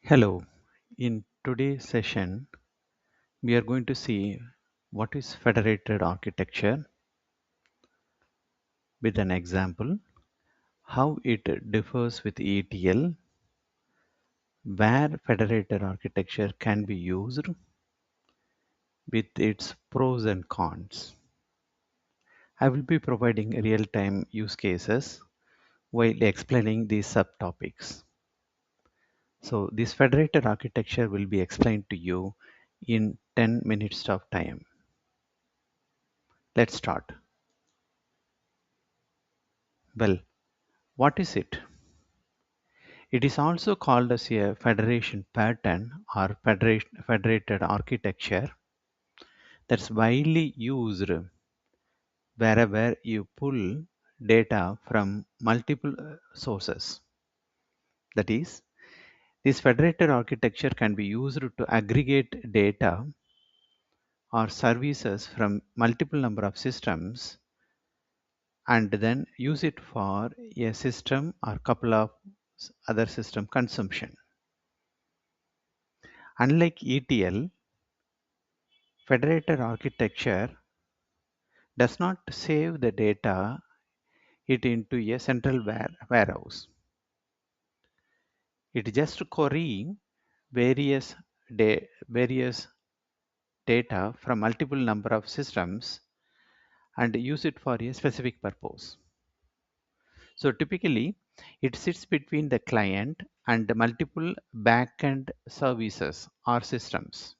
Hello, in today's session, we are going to see what is federated architecture with an example, how it differs with ETL, where federated architecture can be used with its pros and cons. I will be providing real-time use cases while explaining these subtopics. So this federated architecture will be explained to you in 10 minutes of time. Let's start. Well, what is it? It is also called as a federation pattern or federated architecture that's widely used wherever you pull data from multiple sources. That is, this federated architecture can be used to aggregate data or services from multiple number of systems and then use it for a system or couple of other system consumption. Unlike ETL, federated architecture does not save the data it into a central warehouse. It just querying various various data from multiple number of systems and use it for a specific purpose. So typically, it sits between the client and the multiple backend services or systems.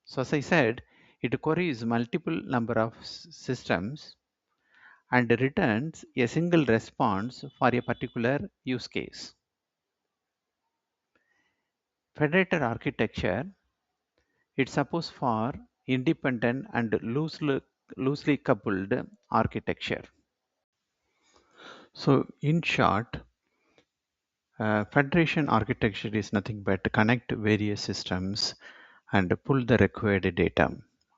So as I said, it queries multiple number of systems and returns a single response for a particular use case. Federated architecture, it supports for independent and loosely coupled architecture. So in short, federation architecture is nothing but connect various systems and pull the required data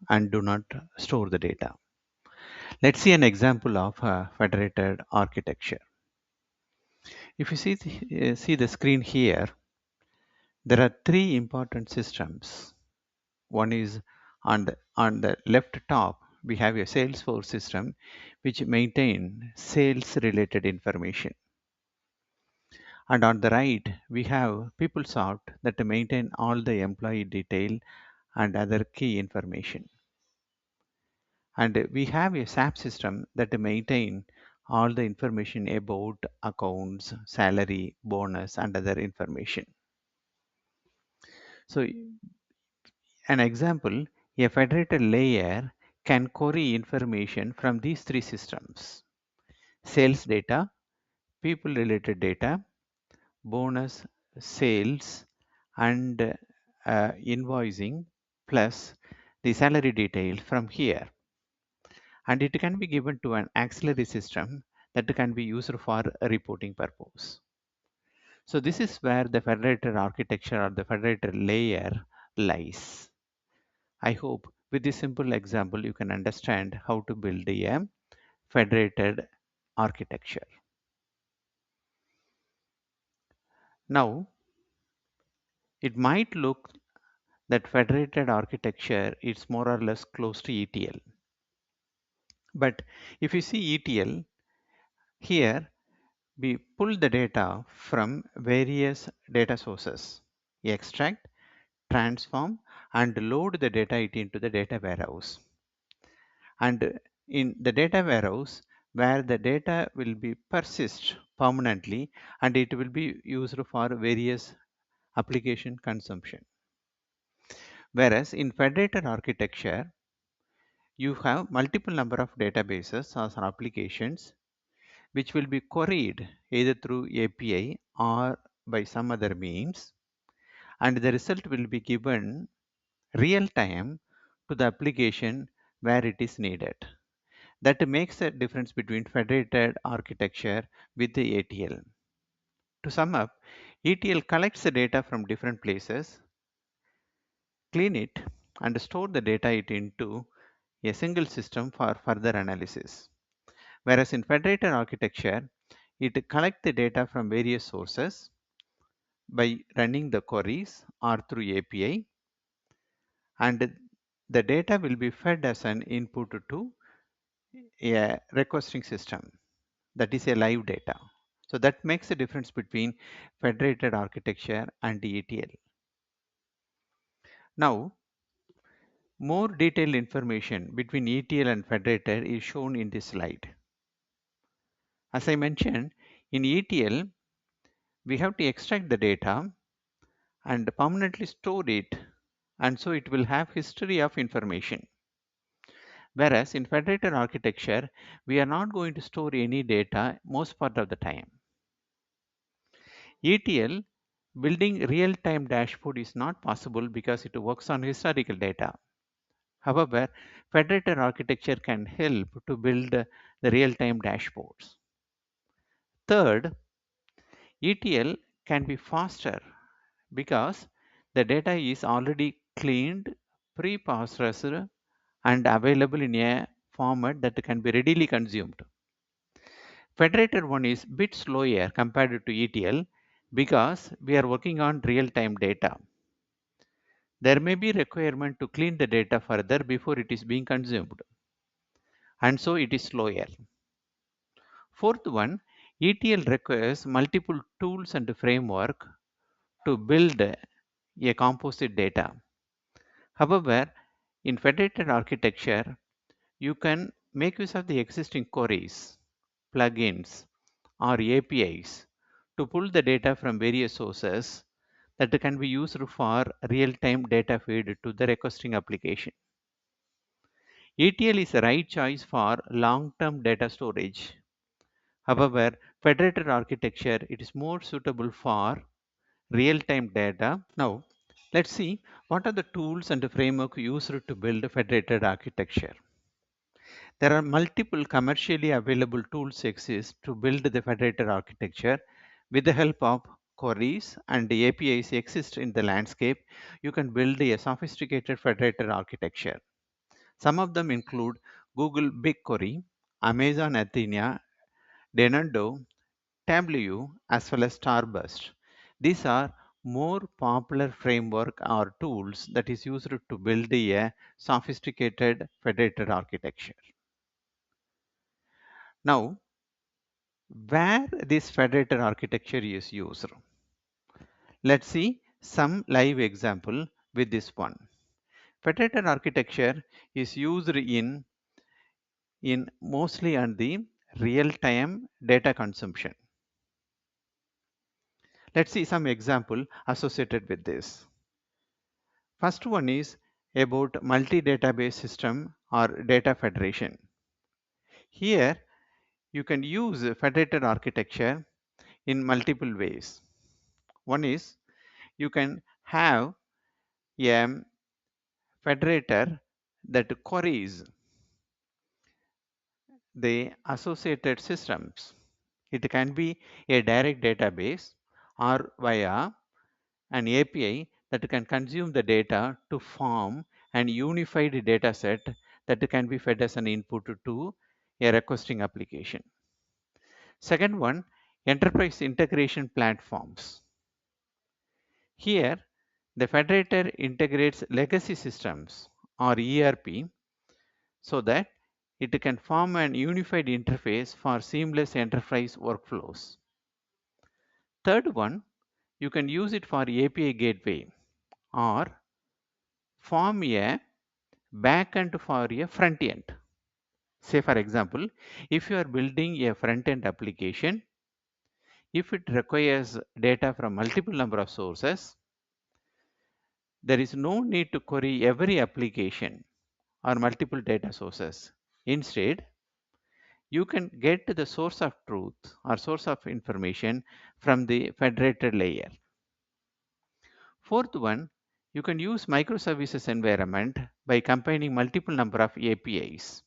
and do not store the data. Let's see an example of federated architecture. If you see the screen here, there are three important systems. One is on the left top, we have a Salesforce system which maintain sales related information. And on the right, we have PeopleSoft that maintain all the employee detail and other key information. And we have a SAP system that maintain all the information about accounts, salary, bonus, and other information. So an example, a federated layer can query information from these three systems: sales data, people related data, bonus, sales, and invoicing, plus the salary detail from here. And it can be given to an auxiliary system that can be used for a reporting purpose. So this is where the federated architecture or the federated layer lies. I hope with this simple example you can understand how to build a federated architecture. Now, it might look that federated architecture is more or less close to ETL. But if you see ETL, here we pull the data from various data sources, extract, transform, and load the data into the data warehouse. And in the data warehouse, where the data will be persist permanently and it will be used for various application consumption. Whereas in federated architecture, you have multiple number of databases or applications which will be queried either through API or by some other means, and the result will be given real time to the application where it is needed. That makes a difference between federated architecture with the ETL. To sum up, ETL collects the data from different places, clean it, and store the data it into a single system for further analysis. Whereas in federated architecture, it collects the data from various sources, by running the queries or through API, and the data will be fed as an input to a requesting system, that is a live data. So that makes the difference between federated architecture and ETL. Now, more detailed information between ETL and federator is shown in this slide. As I mentioned, in ETL, we have to extract the data and permanently store it, and so it will have history of information. Whereas in federated architecture, we are not going to store any data most part of the time. ETL building real-time dashboard is not possible because it works on historical data. However, federated architecture can help to build the real-time dashboards. Third, ETL can be faster because the data is already cleaned, pre-processed, and available in a format that can be readily consumed. Federated one is a bit slower compared to ETL because we are working on real-time data. There may be requirement to clean the data further before it is being consumed, and so it is slower. Fourth one, ETL requires multiple tools and framework to build a composite data. However, in federated architecture, you can make use of the existing queries, plugins, or APIs to pull the data from various sources that can be used for real-time data feed to the requesting application. ETL is the right choice for long-term data storage. However, federated architecture it is more suitable for real-time data. Now, let's see what are the tools and the framework used to build federated architecture. There are multiple commercially available tools exist to build the federated architecture. With the help of queries and the APIs exist in the landscape, you can build a sophisticated federated architecture. Some of them include Google BigQuery, Amazon Athena, Denando, Tableau, as well as Starburst. These are more popular framework or tools that is used to build a sophisticated federated architecture. Now, where this federated architecture is used? Let's see some live example with this one. Federated architecture is used in mostly on the real-time data consumption. Let's see some example associated with this. First one is about multi-database system or data federation. Here you can use federated architecture in multiple ways. One is you can have a federator that queries the associated systems. It can be a direct database or via an API that can consume the data to form an unified data set that can be fed as an input to a requesting application. Second one, enterprise integration platforms. Here, the federator integrates legacy systems or ERP so that it can form an unified interface for seamless enterprise workflows. Third one, you can use it for API gateway or form a backend for a front end. Say for example, if you are building a front end application, if it requires data from multiple number of sources, there is no need to query every application or multiple data sources. Instead, you can get to the source of truth or source of information from the federated layer. Fourth one, you can use microservices environment by combining multiple number of APIs.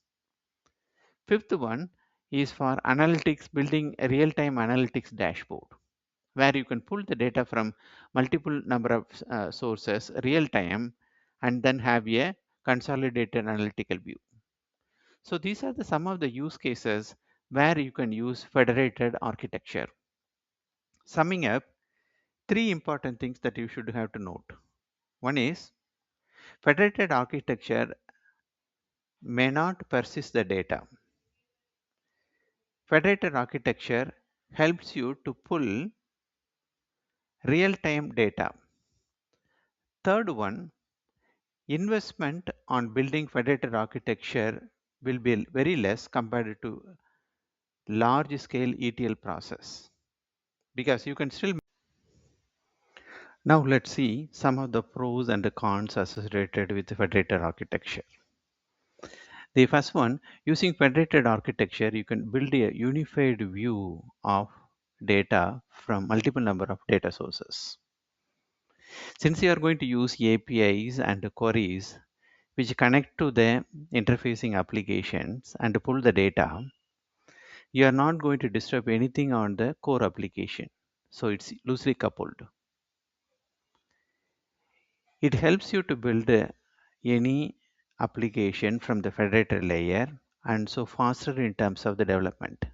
Fifth one is for analytics, building a real-time analytics dashboard where you can pull the data from multiple number of sources real time and then have a consolidated analytical view. So these are some of the use cases where you can use federated architecture. Summing up, three important things that you should have to note. One is federated architecture may not persist the data. Federated architecture helps you to pull real-time data. Third one, investment on building federated architecture will be very less compared to large scale ETL process because you can still. Now let's see some of the pros and the cons associated with federated architecture. The first one, using federated architecture, you can build a unified view of data from multiple number of data sources. Since you are going to use APIs and queries which connect to the interfacing applications and pull the data, you are not going to disturb anything on the core application. So it's loosely coupled. It helps you to build any application from the federated layer and so faster in terms of the development.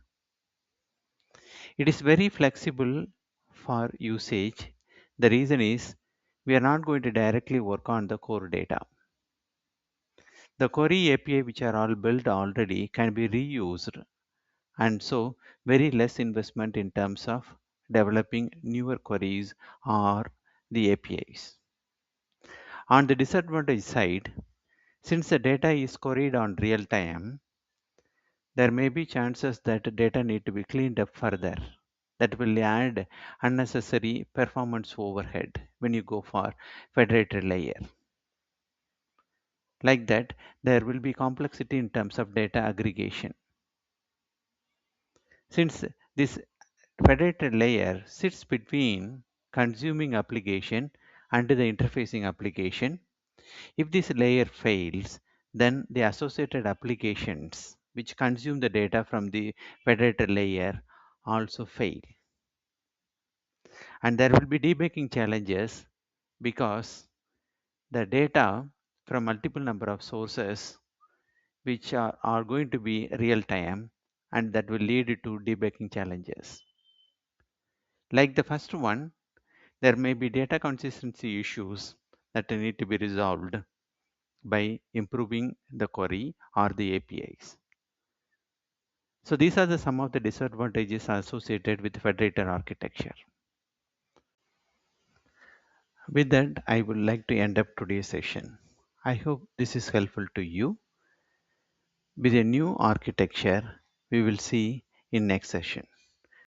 It is very flexible for usage. The reason is we are not going to directly work on the core data. The query API which are all built already can be reused and so very less investment in terms of developing newer queries or the APIs. On the disadvantage side, since the data is queried on real time, there may be chances that data need to be cleaned up further. That will add unnecessary performance overhead when you go for federated layer. Like that, there will be complexity in terms of data aggregation. Since this federated layer sits between consuming application and the interfacing application, if this layer fails, then the associated applications which consume the data from the federated layer also fail. And there will be debugging challenges because the data from multiple number of sources which are going to be real time and that will lead to debugging challenges. Like the first one, there may be data consistency issues that need to be resolved by improving the query or the APIs. So these are some of the disadvantages associated with federated architecture. With that, I would like to end up today's session. I hope this is helpful to you. With a new architecture, we will see in next session.